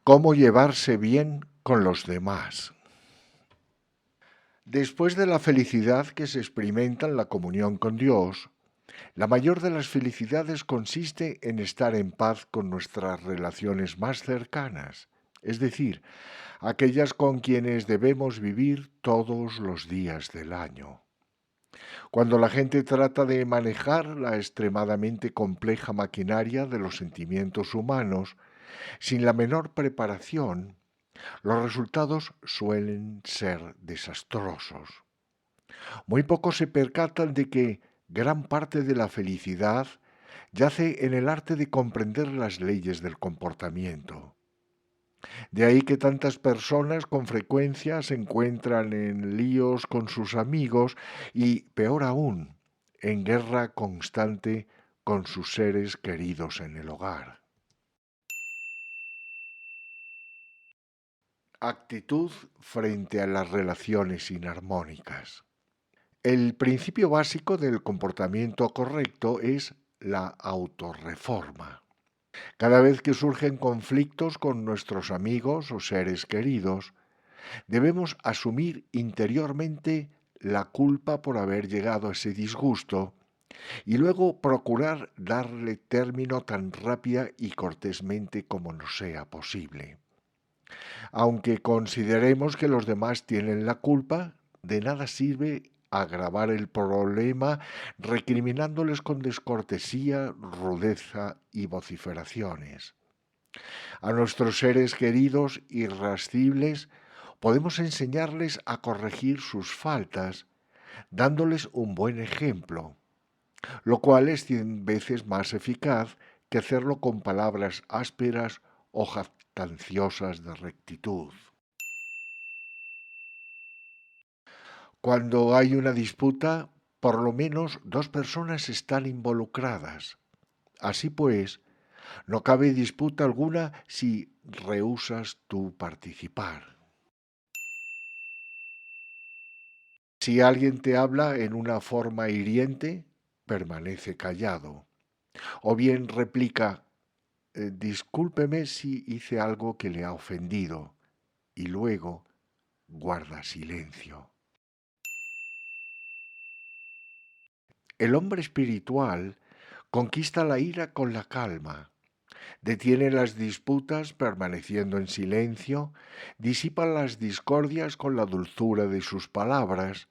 Cómo llevarse bien con los demás. Después de la felicidad que se experimenta en la comunión con Dios, la mayor de las felicidades consiste en estar en paz con nuestras relaciones más cercanas, es decir, aquellas con quienes debemos vivir todos los días del año. Cuando la gente trata de manejar la extremadamente compleja maquinaria de los sentimientos humanos, sin la menor preparación, los resultados suelen ser desastrosos. Muy pocos se percatan de que gran parte de la felicidad yace en el arte de comprender las leyes del comportamiento. De ahí que tantas personas con frecuencia se encuentran en líos con sus amigos y, peor aún, en guerra constante con sus seres queridos en el hogar. Actitud frente a las relaciones inarmónicas. El principio básico del comportamiento correcto es la autorreforma. Cada vez que surgen conflictos con nuestros amigos o seres queridos, debemos asumir interiormente la culpa por haber llegado a ese disgusto y luego procurar darle término tan rápida y cortésmente como nos sea posible. Aunque consideremos que los demás tienen la culpa, de nada sirve agravar el problema recriminándoles con descortesía, rudeza y vociferaciones. A nuestros seres queridos irascibles podemos enseñarles a corregir sus faltas, dándoles un buen ejemplo, lo cual es 100 veces más eficaz que hacerlo con palabras ásperas o jactanciosas de rectitud. Cuando hay una disputa, por lo menos dos personas están involucradas. Así pues, no cabe disputa alguna si rehusas tú participar. Si alguien te habla en una forma hiriente, permanece callado. O bien replica, discúlpeme si hice algo que le ha ofendido. Y luego guarda silencio. El hombre espiritual conquista la ira con la calma, detiene las disputas permaneciendo en silencio, disipa las discordias con la dulzura de sus palabras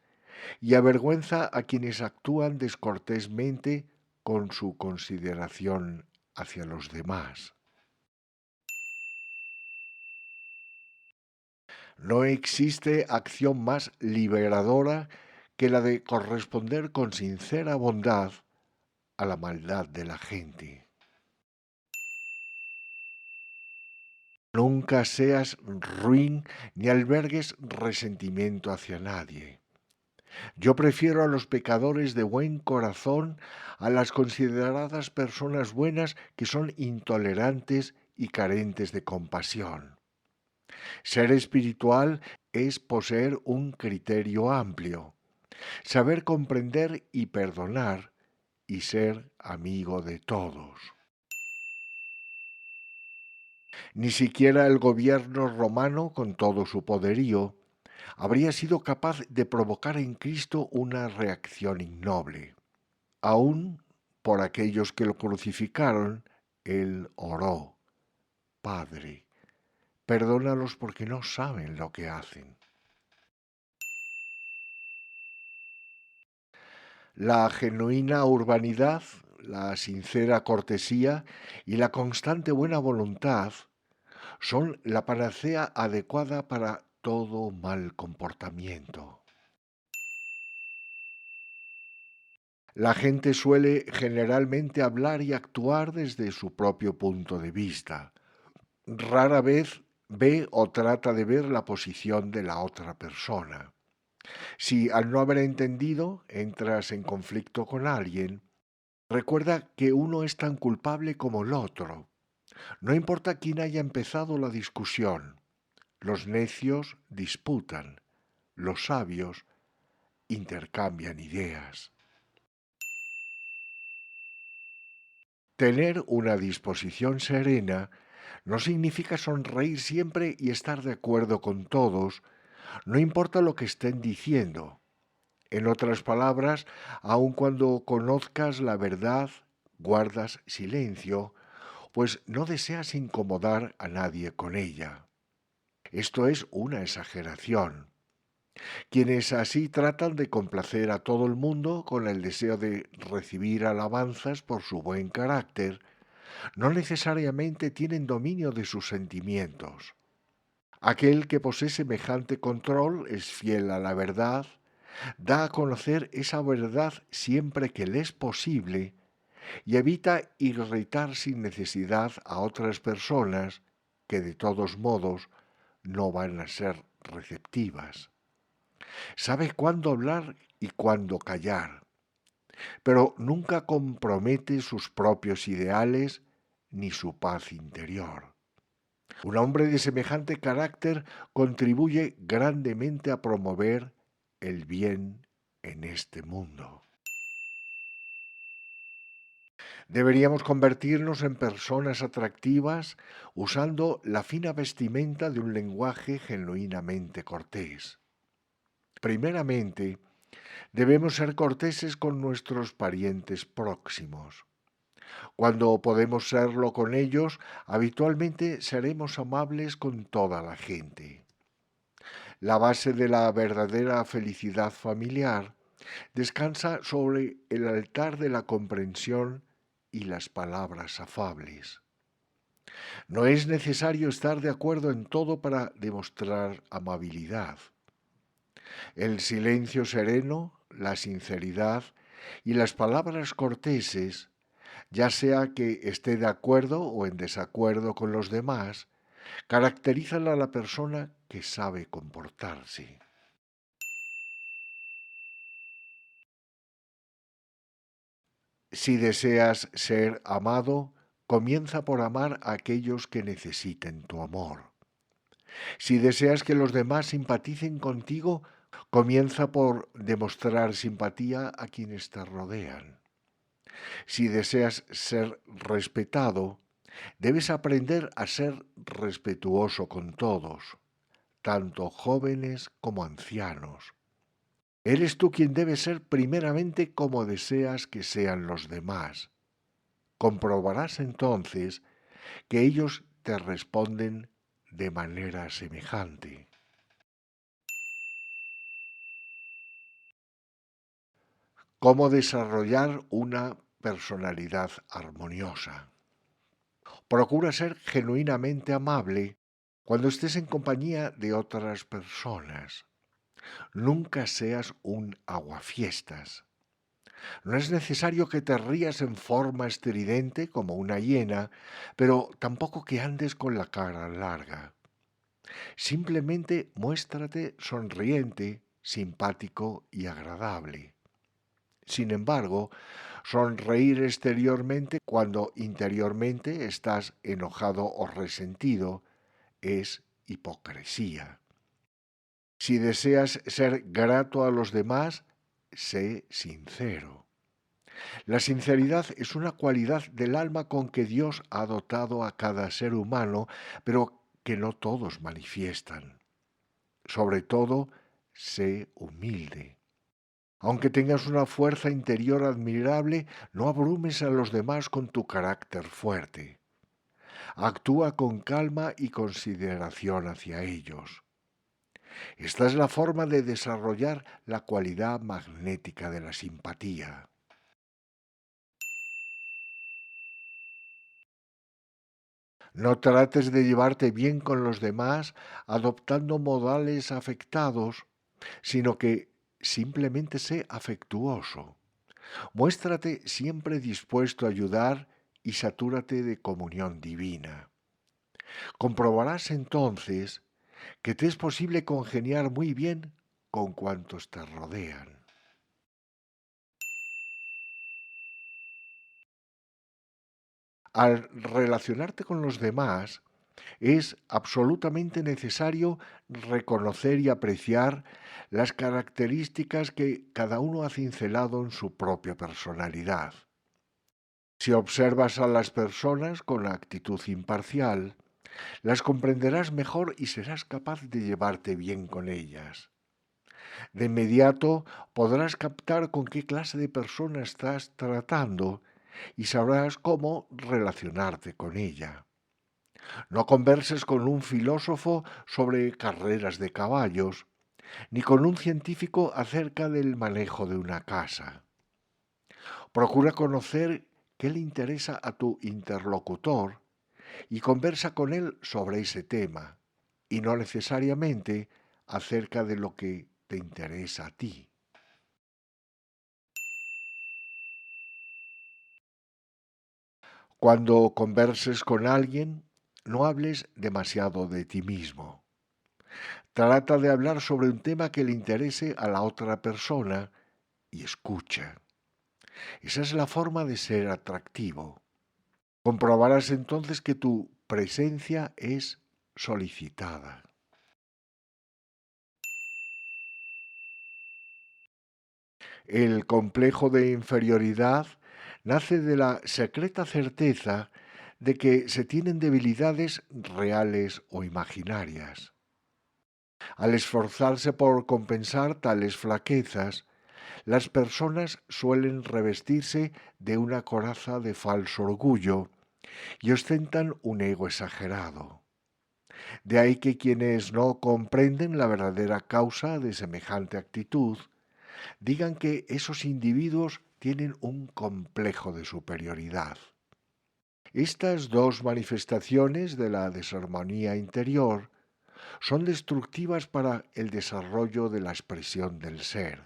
y avergüenza a quienes actúan descortésmente con su consideración hacia los demás. No existe acción más liberadora que la de corresponder con sincera bondad a la maldad de la gente. Nunca seas ruin ni albergues resentimiento hacia nadie. Yo prefiero a los pecadores de buen corazón a las consideradas personas buenas que son intolerantes y carentes de compasión. Ser espiritual es poseer un criterio amplio, saber comprender y perdonar y ser amigo de todos. Ni siquiera el gobierno romano, con todo su poderío, habría sido capaz de provocar en Cristo una reacción innoble. Aún por aquellos que lo crucificaron, él oró, Padre, perdónalos porque no saben lo que hacen. La genuina urbanidad, la sincera cortesía y la constante buena voluntad son la panacea adecuada para todo mal comportamiento. La gente suele generalmente hablar y actuar desde su propio punto de vista. Rara vez ve o trata de ver la posición de la otra persona. Si al no haber entendido entras en conflicto con alguien, recuerda que uno es tan culpable como el otro. No importa quién haya empezado la discusión. Los necios disputan, los sabios intercambian ideas. Tener una disposición serena No significa sonreír siempre y estar de acuerdo con todos, no importa lo que estén diciendo. En otras palabras, aun cuando conozcas la verdad, guardas silencio, pues no deseas incomodar a nadie con ella. Esto es una exageración. Quienes así tratan de complacer a todo el mundo con el deseo de recibir alabanzas por su buen carácter, no necesariamente tienen dominio de sus sentimientos. Aquel que posee semejante control es fiel a la verdad, da a conocer esa verdad siempre que le es posible y evita irritar sin necesidad a otras personas que de todos modos no van a ser receptivas. Sabe cuándo hablar y cuándo callar, pero nunca compromete sus propios ideales ni su paz interior. Un hombre de semejante carácter contribuye grandemente a promover el bien en este mundo. Deberíamos convertirnos en personas atractivas usando la fina vestimenta de un lenguaje genuinamente cortés. Primeramente, debemos ser corteses con nuestros parientes próximos. Cuando podemos serlo con ellos, habitualmente seremos amables con toda la gente. La base de la verdadera felicidad familiar descansa sobre el altar de la comprensión y las palabras afables. No es necesario estar de acuerdo en todo para demostrar amabilidad. El silencio sereno, la sinceridad y las palabras corteses, ya sea que esté de acuerdo o en desacuerdo con los demás, caracterizan a la persona que sabe comportarse. Si deseas ser amado, comienza por amar a aquellos que necesiten tu amor. Si deseas que los demás simpaticen contigo, comienza por demostrar simpatía a quienes te rodean. Si deseas ser respetado, debes aprender a ser respetuoso con todos, tanto jóvenes como ancianos. Eres tú quien debe ser primeramente como deseas que sean los demás. Comprobarás entonces que ellos te responden de manera semejante. ¿Cómo desarrollar una personalidad armoniosa? Procura ser genuinamente amable cuando estés en compañía de otras personas. Nunca seas un aguafiestas. No es necesario que te rías en forma estridente como una hiena, pero tampoco que andes con la cara larga. Simplemente muéstrate sonriente, simpático y agradable. Sin embargo, sonreír exteriormente cuando interiormente estás enojado o resentido es hipocresía. Si deseas ser grato a los demás, sé sincero. La sinceridad es una cualidad del alma con que Dios ha dotado a cada ser humano, pero que no todos manifiestan. Sobre todo, sé humilde. Aunque tengas una fuerza interior admirable, no abrumes a los demás con tu carácter fuerte. Actúa con calma y consideración hacia ellos. Esta es la forma de desarrollar la cualidad magnética de la simpatía. No trates de llevarte bien con los demás adoptando modales afectados, sino que simplemente sé afectuoso. Muéstrate siempre dispuesto a ayudar y satúrate de comunión divina. Comprobarás entonces que te es posible congeniar muy bien con cuantos te rodean. Al relacionarte con los demás, es absolutamente necesario reconocer y apreciar las características que cada uno ha cincelado en su propia personalidad. Si observas a las personas con actitud imparcial, Las comprenderás mejor y serás capaz de llevarte bien con ellas. De inmediato podrás captar con qué clase de persona estás tratando y sabrás cómo relacionarte con ella. No converses con un filósofo sobre carreras de caballos, ni con un científico acerca del manejo de una casa. Procura conocer qué le interesa a tu interlocutor y conversa con él sobre ese tema, y no necesariamente acerca de lo que te interesa a ti. Cuando converses con alguien, no hables demasiado de ti mismo. Trata de hablar sobre un tema que le interese a la otra persona y escucha. Esa es la forma de ser atractivo. Comprobarás entonces que tu presencia es solicitada. El complejo de inferioridad nace de la secreta certeza de que se tienen debilidades reales o imaginarias. Al esforzarse por compensar tales flaquezas, las personas suelen revestirse de una coraza de falso orgullo y ostentan un ego exagerado. De ahí que quienes no comprenden la verdadera causa de semejante actitud digan que esos individuos tienen un complejo de superioridad. Estas dos manifestaciones de la desarmonía interior son destructivas para el desarrollo de la expresión del ser.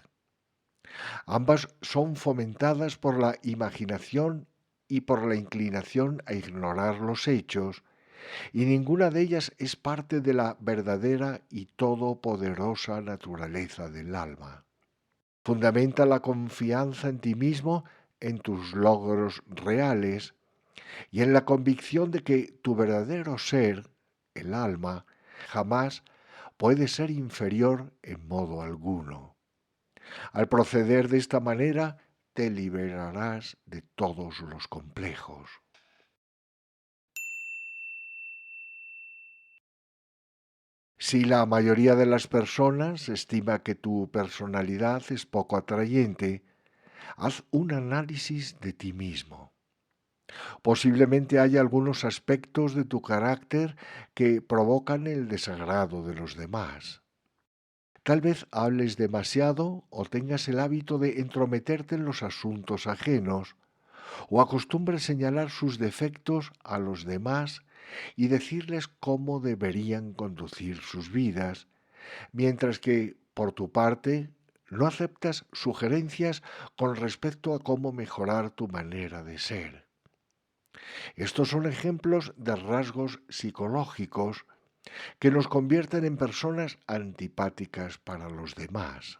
Ambas son fomentadas por la imaginación y por la inclinación a ignorar los hechos, y ninguna de ellas es parte de la verdadera y todopoderosa naturaleza del alma. Fundamenta la confianza en ti mismo, en tus logros reales y en la convicción de que tu verdadero ser, el alma, jamás puede ser inferior en modo alguno. Al proceder de esta manera, te liberarás de todos los complejos. Si la mayoría de las personas estima que tu personalidad es poco atrayente, haz un análisis de ti mismo. Posiblemente haya algunos aspectos de tu carácter que provocan el desagrado de los demás. Tal vez hables demasiado o tengas el hábito de entrometerte en los asuntos ajenos, o acostumbres señalar sus defectos a los demás y decirles cómo deberían conducir sus vidas, mientras que, por tu parte, no aceptas sugerencias con respecto a cómo mejorar tu manera de ser. Estos son ejemplos de rasgos psicológicos que nos convierten en personas antipáticas para los demás.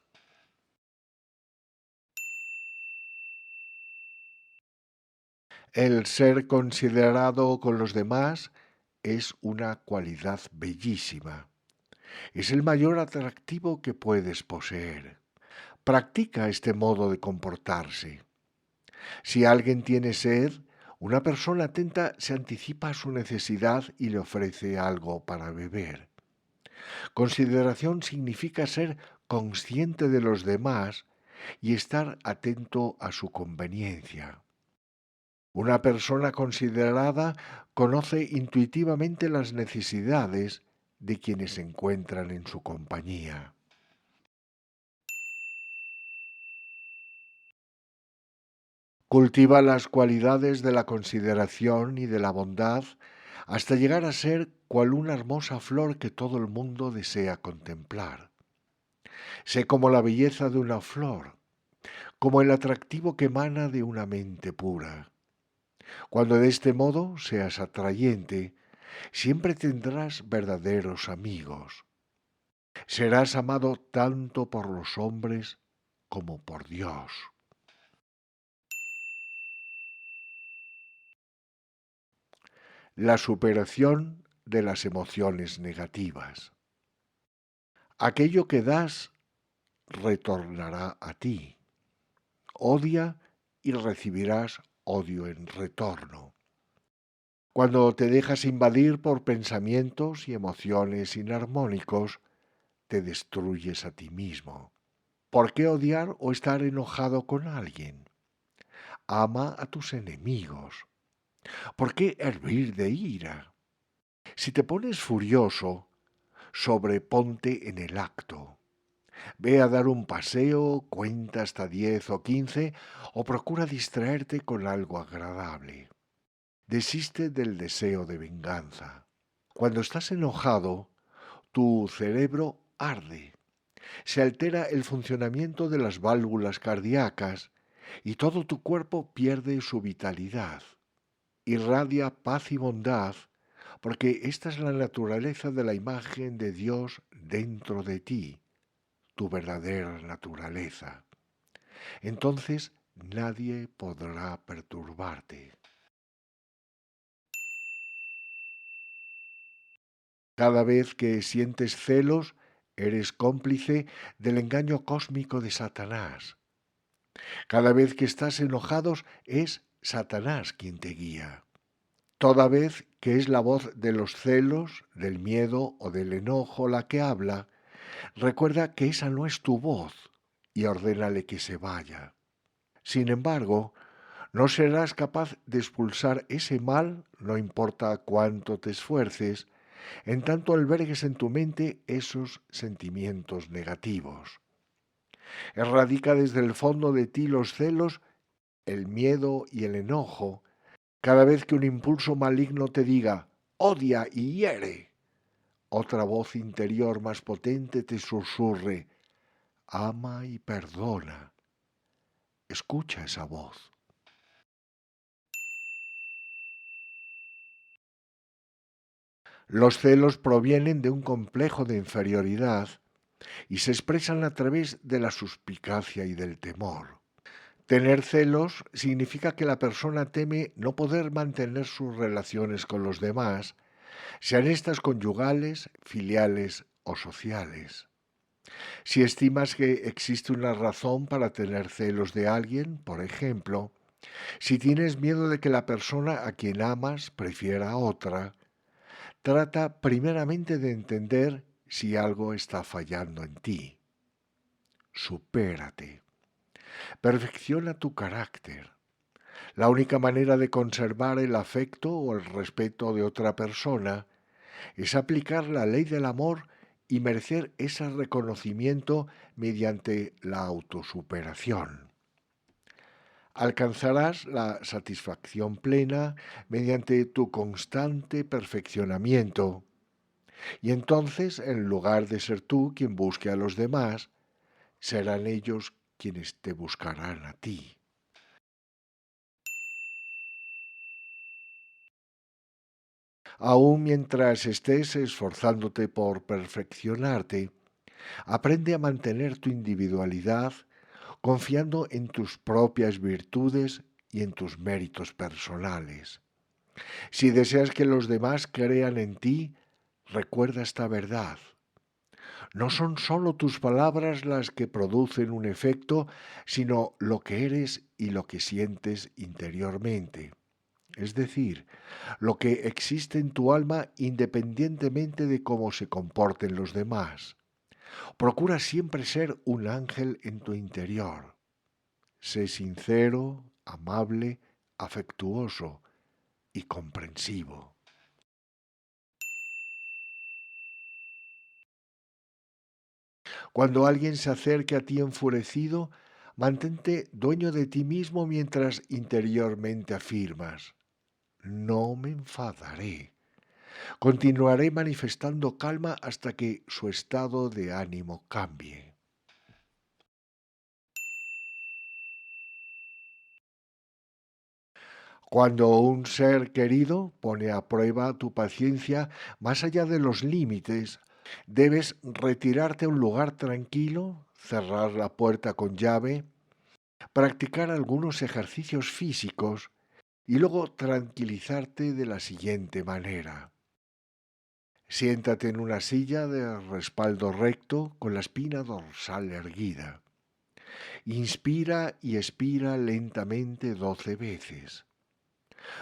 El ser considerado con los demás es una cualidad bellísima. Es el mayor atractivo que puedes poseer. Practica este modo de comportarse. Si alguien tiene sed, una persona atenta se anticipa a su necesidad y le ofrece algo para beber. Consideración significa ser consciente de los demás y estar atento a su conveniencia. Una persona considerada conoce intuitivamente las necesidades de quienes se encuentran en su compañía. Cultiva las cualidades de la consideración y de la bondad hasta llegar a ser cual una hermosa flor que todo el mundo desea contemplar. Sé como la belleza de una flor, como el atractivo que emana de una mente pura. Cuando de este modo seas atrayente, siempre tendrás verdaderos amigos. Serás amado tanto por los hombres como por Dios. La superación de las emociones negativas. Aquello que das retornará a ti. Odia y recibirás odio en retorno. Cuando te dejas invadir por pensamientos y emociones inarmónicos, te destruyes a ti mismo. ¿Por qué odiar o estar enojado con alguien? Ama a tus enemigos. ¿Por qué hervir de ira? Si te pones furioso, sobreponte en el acto. Ve a dar un paseo, cuenta hasta 10 o 15 o procura distraerte con algo agradable. Desiste del deseo de venganza. Cuando estás enojado, tu cerebro arde. Se altera el funcionamiento de las válvulas cardíacas y todo tu cuerpo pierde su vitalidad. Irradia paz y bondad porque esta es la naturaleza de la imagen de Dios dentro de ti, tu verdadera naturaleza. Entonces nadie podrá perturbarte. Cada vez que sientes celos, eres cómplice del engaño cósmico de Satanás. Cada vez que estás enojados, es Satanás quien te guía. Toda vez que es la voz de los celos, del miedo o del enojo la que habla, recuerda que esa no es tu voz y ordénale que se vaya. Sin embargo, no serás capaz de expulsar ese mal, no importa cuánto te esfuerces, en tanto albergues en tu mente esos sentimientos negativos. Erradica desde el fondo de ti los celos, el miedo y el enojo cada vez que un impulso maligno te diga, odia y hiere. Otra voz interior más potente te susurre, ama y perdona. Escucha esa voz. Los celos provienen de un complejo de inferioridad y se expresan a través de la suspicacia y del temor. Tener celos significa que la persona teme no poder mantener sus relaciones con los demás, sean estas conyugales, filiales o sociales. Si estimas que existe una razón para tener celos de alguien, por ejemplo, si tienes miedo de que la persona a quien amas prefiera a otra, trata primeramente de entender si algo está fallando en ti. Supérate. Perfecciona tu carácter. La única manera de conservar el afecto o el respeto de otra persona es aplicar la ley del amor y merecer ese reconocimiento mediante la autosuperación. Alcanzarás la satisfacción plena mediante tu constante perfeccionamiento y entonces, en lugar de ser tú quien busque a los demás, serán ellos quienes te buscarán a ti. Aún mientras estés esforzándote por perfeccionarte, aprende a mantener tu individualidad confiando en tus propias virtudes y en tus méritos personales. Si deseas que los demás crean en ti, recuerda esta verdad. No son solo tus palabras las que producen un efecto, sino lo que eres y lo que sientes interiormente. Es decir, lo que existe en tu alma independientemente de cómo se comporten los demás. Procura siempre ser un ángel en tu interior. Sé sincero, amable, afectuoso y comprensivo. Cuando alguien se acerque a ti enfurecido, mantente dueño de ti mismo mientras interiormente afirmas, no me enfadaré. Continuaré manifestando calma hasta que su estado de ánimo cambie. Cuando un ser querido pone a prueba tu paciencia más allá de los límites, debes retirarte a un lugar tranquilo, cerrar la puerta con llave, practicar algunos ejercicios físicos y luego tranquilizarte de la siguiente manera. Siéntate en una silla de respaldo recto con la espina dorsal erguida. Inspira y expira lentamente 12 veces.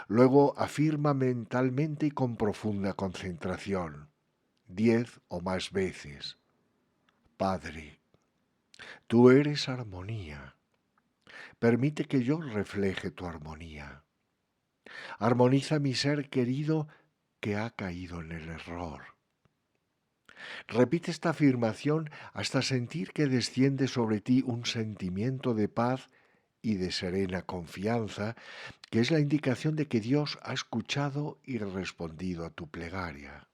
Luego afirma mentalmente y con profunda concentración, 10 o más veces: Padre, tú eres armonía. Permite que yo refleje tu armonía. Armoniza mi ser querido que ha caído en el error. Repite esta afirmación hasta sentir que desciende sobre ti un sentimiento de paz y de serena confianza, que es la indicación de que Dios ha escuchado y respondido a tu plegaria.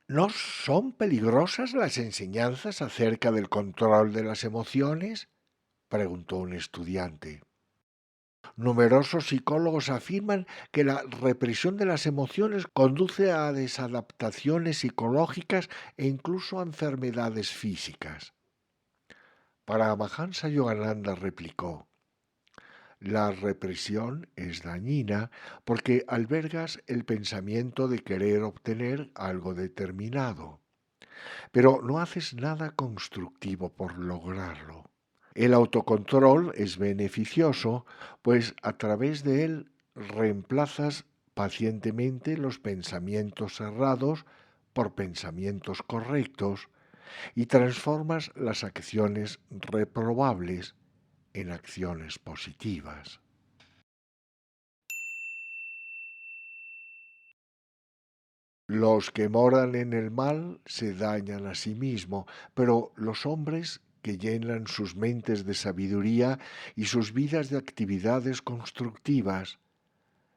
¿No son peligrosas las enseñanzas acerca del control de las emociones?, preguntó un estudiante. Numerosos psicólogos afirman que la represión de las emociones conduce a desadaptaciones psicológicas e incluso a enfermedades físicas. Paramahansa Yogananda replicó: la represión es dañina porque albergas el pensamiento de querer obtener algo determinado, pero no haces nada constructivo por lograrlo. El autocontrol es beneficioso, pues a través de él reemplazas pacientemente los pensamientos errados por pensamientos correctos y transformas las acciones reprobables en acciones positivas. Los que moran en el mal se dañan a sí mismos, pero los hombres que llenan sus mentes de sabiduría y sus vidas de actividades constructivas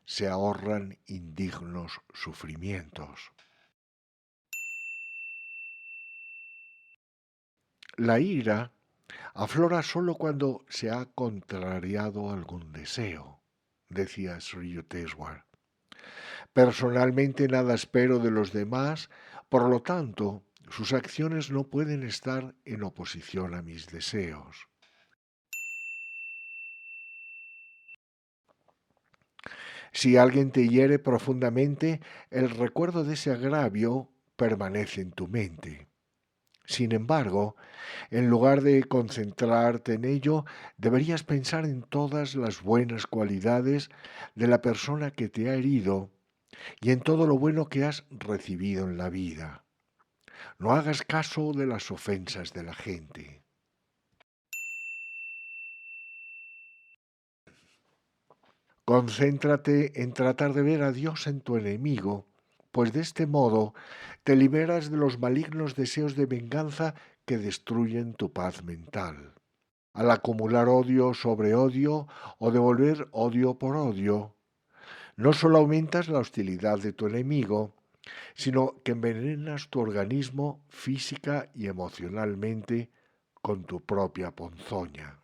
se ahorran indignos sufrimientos. La ira aflora solo cuando se ha contrariado algún deseo, decía Sri Yukteswar. Personalmente nada espero de los demás, por lo tanto, sus acciones no pueden estar en oposición a mis deseos. Si alguien te hiere profundamente, el recuerdo de ese agravio permanece en tu mente. Sin embargo, en lugar de concentrarte en ello, deberías pensar en todas las buenas cualidades de la persona que te ha herido y en todo lo bueno que has recibido en la vida. No hagas caso de las ofensas de la gente. Concéntrate en tratar de ver a Dios en tu enemigo, pues de este modo te liberas de los malignos deseos de venganza que destruyen tu paz mental. Al acumular odio sobre odio o devolver odio por odio, no solo aumentas la hostilidad de tu enemigo, sino que envenenas tu organismo física y emocionalmente con tu propia ponzoña.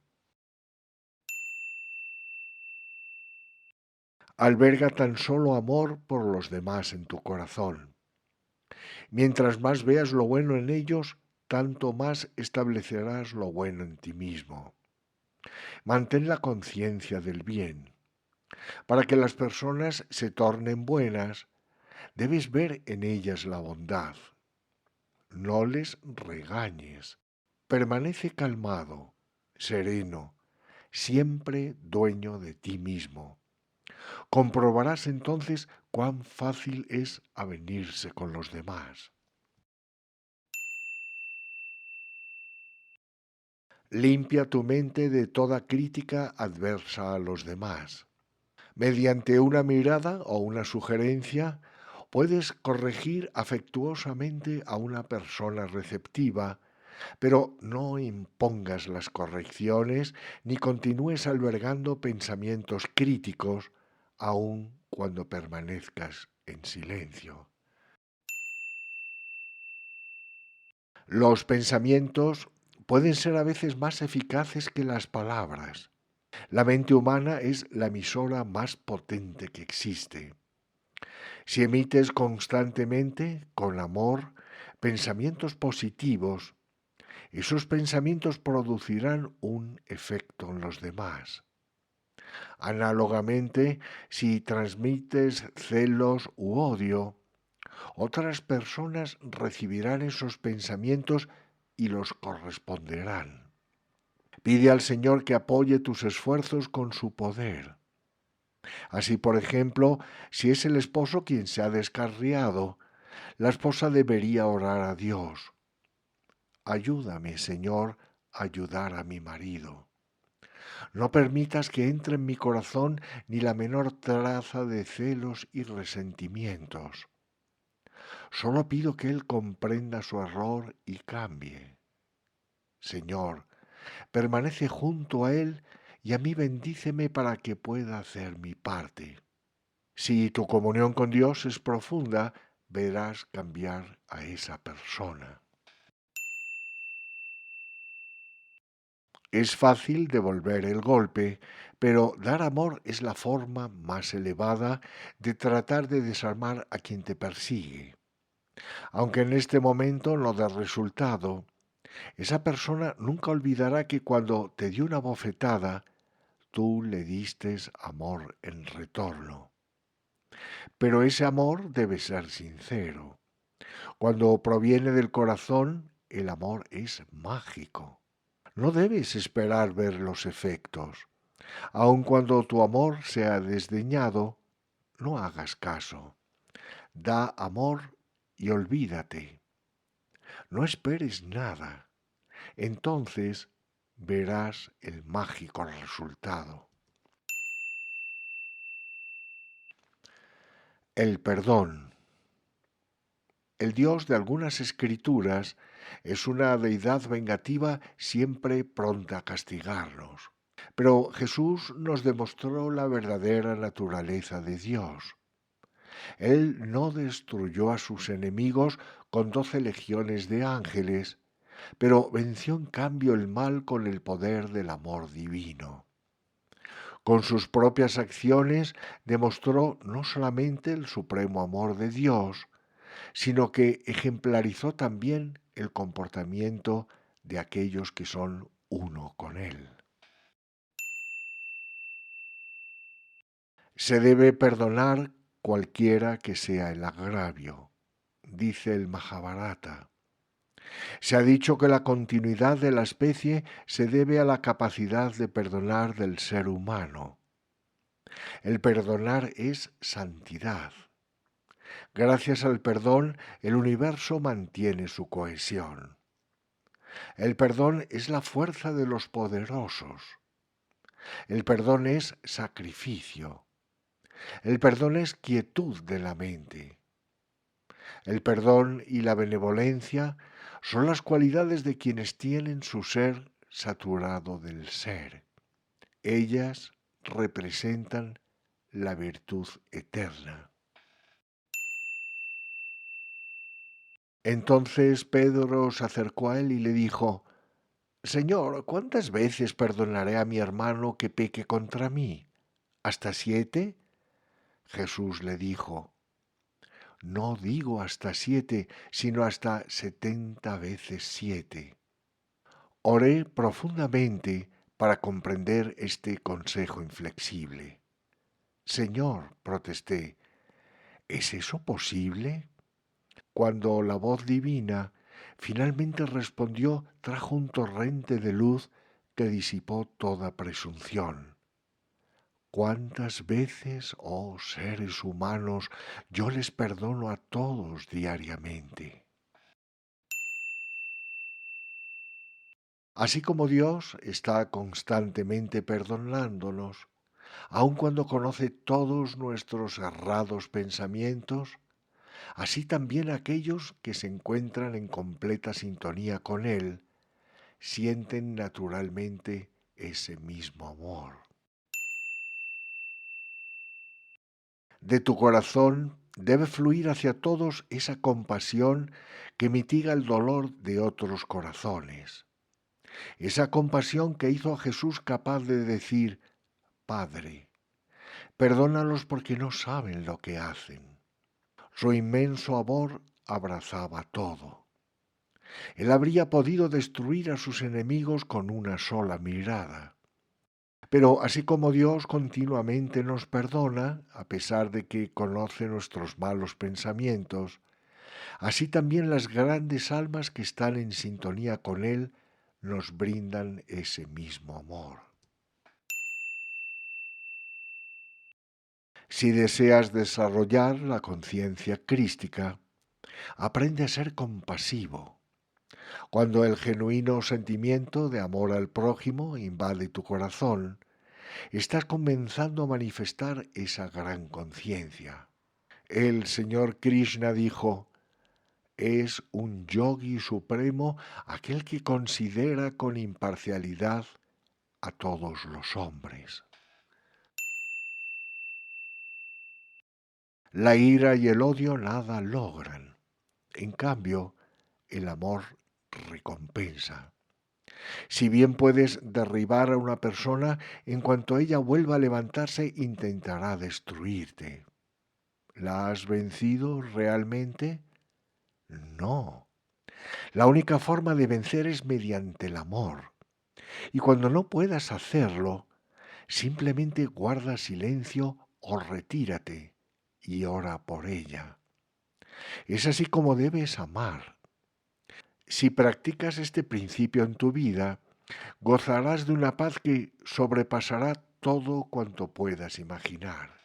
Alberga tan solo amor por los demás en tu corazón. Mientras más veas lo bueno en ellos, tanto más establecerás lo bueno en ti mismo. Mantén la conciencia del bien. Para que las personas se tornen buenas, debes ver en ellas la bondad. No les regañes. Permanece calmado, sereno, siempre dueño de ti mismo. Comprobarás entonces cuán fácil es avenirse con los demás. Limpia tu mente de toda crítica adversa a los demás. Mediante una mirada o una sugerencia, puedes corregir afectuosamente a una persona receptiva, pero no impongas las correcciones ni continúes albergando pensamientos críticos, aun cuando permanezcas en silencio. Los pensamientos pueden ser a veces más eficaces que las palabras. La mente humana es la emisora más potente que existe. Si emites constantemente, con amor, pensamientos positivos, esos pensamientos producirán un efecto en los demás. Análogamente, si transmites celos u odio, otras personas recibirán esos pensamientos y los corresponderán. Pide al Señor que apoye tus esfuerzos con su poder. Así, por ejemplo, si es el esposo quien se ha descarriado, la esposa debería orar a Dios. Ayúdame, Señor, a ayudar a mi marido. No permitas que entre en mi corazón ni la menor traza de celos y resentimientos. Solo pido que Él comprenda su error y cambie. Señor, permanece junto a Él y a mí bendíceme para que pueda hacer mi parte. Si tu comunión con Dios es profunda, verás cambiar a esa persona. Es fácil devolver el golpe, pero dar amor es la forma más elevada de tratar de desarmar a quien te persigue. Aunque en este momento no dé resultado, esa persona nunca olvidará que cuando te dio una bofetada, tú le diste amor en retorno. Pero ese amor debe ser sincero. Cuando proviene del corazón, el amor es mágico. No debes esperar ver los efectos. Aun cuando tu amor sea desdeñado, no hagas caso. Da amor y olvídate. No esperes nada. Entonces verás el mágico resultado. El perdón. El Dios de algunas escrituras es una deidad vengativa siempre pronta a castigarnos. Pero Jesús nos demostró la verdadera naturaleza de Dios. Él no destruyó a sus enemigos con 12 legiones de ángeles, pero venció en cambio el mal con el poder del amor divino. Con sus propias acciones demostró no solamente el supremo amor de Dios, sino que ejemplarizó también el comportamiento de aquellos que son uno con Él. Se debe perdonar cualquiera que sea el agravio, dice el Mahabharata. Se ha dicho que la continuidad de la especie se debe a la capacidad de perdonar del ser humano. El perdonar es santidad. Gracias al perdón, el universo mantiene su cohesión. El perdón es la fuerza de los poderosos. El perdón es sacrificio. El perdón es quietud de la mente. El perdón y la benevolencia son las cualidades de quienes tienen su ser saturado del ser. Ellas representan la virtud eterna. Entonces Pedro se acercó a él y le dijo: Señor, ¿cuántas veces perdonaré a mi hermano que peque contra mí? ¿Hasta 7? Jesús le dijo: No digo hasta 7, sino hasta 70 veces 7. Oré profundamente para comprender este consejo inflexible. Señor, protesté, ¿es eso posible? Cuando la voz divina finalmente respondió, trajo un torrente de luz que disipó toda presunción. ¿Cuántas veces, oh seres humanos, yo les perdono a todos diariamente? Así como Dios está constantemente perdonándonos, aun cuando conoce todos nuestros errados pensamientos, así también aquellos que se encuentran en completa sintonía con Él sienten naturalmente ese mismo amor. De tu corazón debe fluir hacia todos esa compasión que mitiga el dolor de otros corazones. Esa compasión que hizo a Jesús capaz de decir: Padre, perdónalos porque no saben lo que hacen. Su inmenso amor abrazaba todo. Él habría podido destruir a sus enemigos con una sola mirada. Pero así como Dios continuamente nos perdona, a pesar de que conoce nuestros malos pensamientos, así también las grandes almas que están en sintonía con Él nos brindan ese mismo amor. Si deseas desarrollar la conciencia crística, aprende a ser compasivo. Cuando el genuino sentimiento de amor al prójimo invade tu corazón, estás comenzando a manifestar esa gran conciencia. El señor Krishna dijo: es un yogi supremo aquel que considera con imparcialidad a todos los hombres. La ira y el odio nada logran. En cambio, el amor recompensa. Si bien puedes derribar a una persona, en cuanto ella vuelva a levantarse, intentará destruirte. ¿La has vencido realmente? No. La única forma de vencer es mediante el amor. Y cuando no puedas hacerlo, simplemente guarda silencio o retírate y ora por ella. Es así como debes amar. Si practicas este principio en tu vida, gozarás de una paz que sobrepasará todo cuanto puedas imaginar.